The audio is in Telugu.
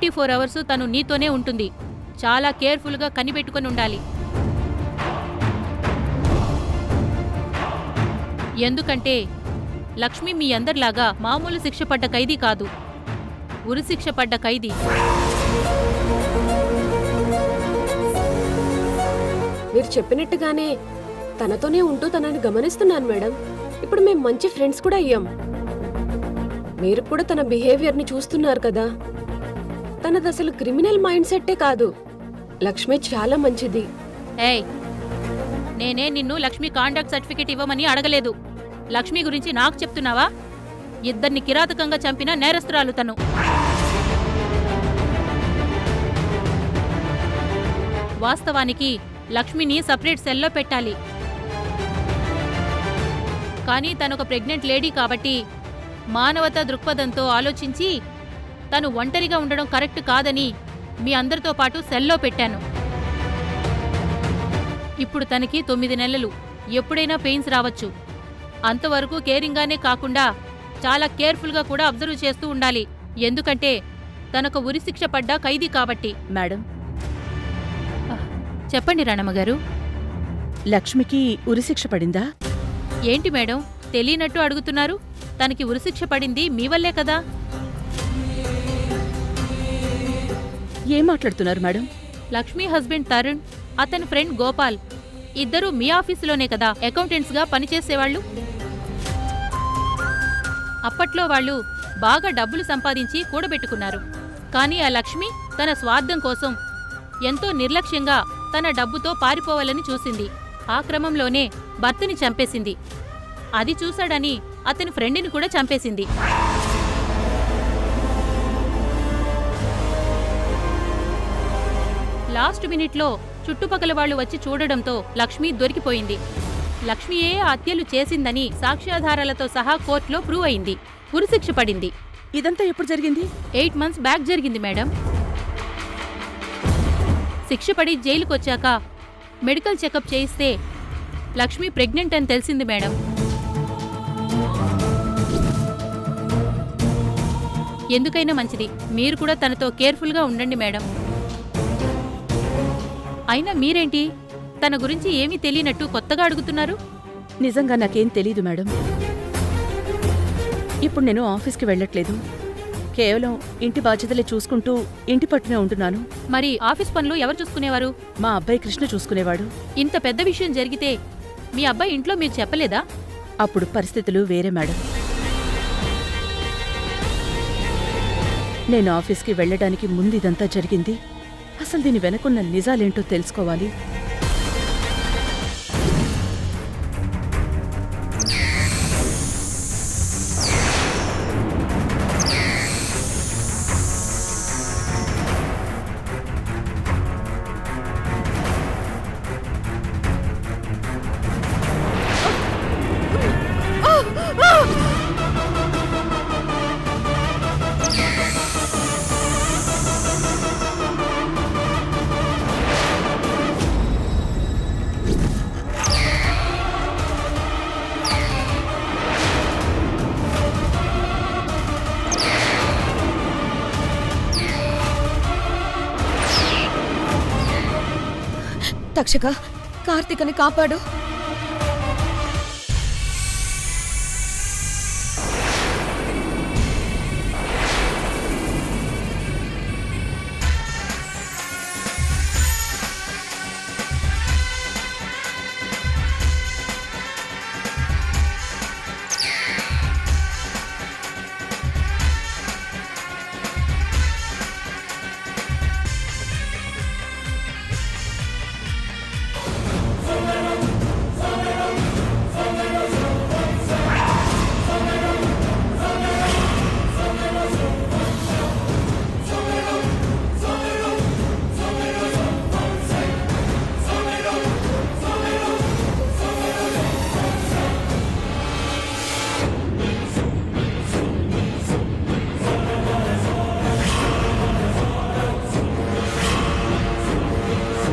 24 అవర్స్ తను నీతోనే ఉంటుంది. చాలా కేర్ఫుల్గా కనిపెట్టుకొని ఉండాలి. ఎందుకంటే లక్ష్మి మీ అందరిలాగా మామూలు శిక్ష పడ్డ ఖైదీ కాదు, ఉరిశిక్ష పడ్డ ఖైదీ. మీరు చెప్పినట్టుగానే తనతోనే ఉంటూ తనని గమనిస్తున్నాను మేడం. ఇప్పుడు మేము మంచి ఫ్రెండ్స్ కూడా అయ్యాం. మీరు కూడా తన బిహేవియర్ని చూస్తున్నారు కదా. తనది అసలు క్రిమినల్ మైండ్ సెట్టే కాదు. లక్ష్మి చాలా మంచిది. ఏయ్, నేనే నిన్ను లక్ష్మి కాంటాక్ట్ సర్టిఫికేట్ ఇవ్వమని అడగలేదు. లక్ష్మి గురించి నాకు చెప్తున్నావా? ఇద్దరిని కిరాతకంగా చంపిన నేరస్తురాలు తను. వాస్తవానికి లక్ష్మిని సపరేట్ సెల్లో పెట్టాలి. కానీ తనొక ప్రెగ్నెంట్ లేడీ కాబట్టి మానవతా దృక్పథంతో ఆలోచించి తను ఒంటరిగా ఉండడం కరెక్ట్ కాదని మీ అందరితో పాటు సెల్లో పెట్టాను. ఇప్పుడు తనకి 9 నెలలు. ఎప్పుడైనా పెయిన్స్ రావచ్చు. అంతవరకు కేరింగ్గానే కాకుండా చాలా కేర్ఫుల్గా కూడా అబ్జర్వ్ చేస్తూ ఉండాలి. ఎందుకంటే తనకు ఉరిశిక్ష పడ్డ ఖైదీ కాబట్టి. మేడం, చెప్పండి రాణమ్మగారు. లక్ష్మికి ఉరిశిక్ష పడిందా? ఏంటి మేడం తెలియనట్టు అడుగుతున్నారు? తనకి ఉరిశిక్ష పడింది మీ వల్లే కదా. ఏం మాట్లాడుతున్నారు మేడం? లక్ష్మి హస్బెండ్ తరుణ్, అతని ఫ్రెండ్ గోపాల్ ఇద్దరూ మీ ఆఫీసులోనే కదా అకౌంటెంట్స్గా పనిచేసేవాళ్ళు. అప్పట్లో వాళ్ళు బాగా డబ్బులు సంపాదించి కూడబెట్టుకున్నారు. కానీ ఆ లక్ష్మి తన స్వార్థం కోసం ఎంతో నిర్లక్ష్యంగా తన డబ్బుతో పారిపోవాలని చూసింది. ఆ క్రమంలోనే భర్తని చంపేసింది. అది చూశాడని అతని ఫ్రెండ్ని కూడా చంపేసింది. లాస్ట్ మినిట్లో చుట్టుపక్కల వాళ్లు వచ్చి చూడడంతో లక్ష్మి దొరికిపోయింది. లక్ష్మియే హత్యలు చేసిందని సాక్ష్యాధారాలతో సహా కోర్టులో ప్రూవ్ అయింది. ఉరిశిక్ష పడింది. ఇదంతా ఎప్పుడు జరిగింది? 8 months బ్యాక్ జరిగింది మేడం. శిక్ష పడి జైలుకొచ్చాక మెడికల్ చెకప్ చేయిస్తే లక్ష్మి ప్రెగ్నెంట్ అని తెలిసింది మేడం. ఎందుకైనా మంచిది మీరు కూడా తనతో కేర్ఫుల్గా ఉండండి మేడం. అయినా మీరేంటి తన గురించి ఏమీ తెలియనట్టు కొత్తగా అడుగుతున్నారు? నిజంగా నాకేం తెలీదు మేడం. ఇప్పుడు నేను ఆఫీస్కి వెళ్ళట్లేదు. కేవలం ఇంటి బాధ్యతలే చూసుకుంటూ ఇంటి పట్టునే ఉంటున్నాను. మరి ఆఫీస్ పనులు ఎవరు చూసుకునేవారు? మా అబ్బాయి కృష్ణ చూసుకునేవాడు. ఇంత పెద్ద విషయం జరిగితే మీ అబ్బాయి ఇంట్లో మీరు చెప్పలేదా? అప్పుడు పరిస్థితులు వేరే మేడం. నేను ఆఫీస్కి వెళ్ళడానికి ముందు ఇదంతా జరిగింది. అసలు దీని వెనకున్న నిజాలేంటో తెలుసుకోవాలి. తక్షక, కార్తీకని కాపాడు.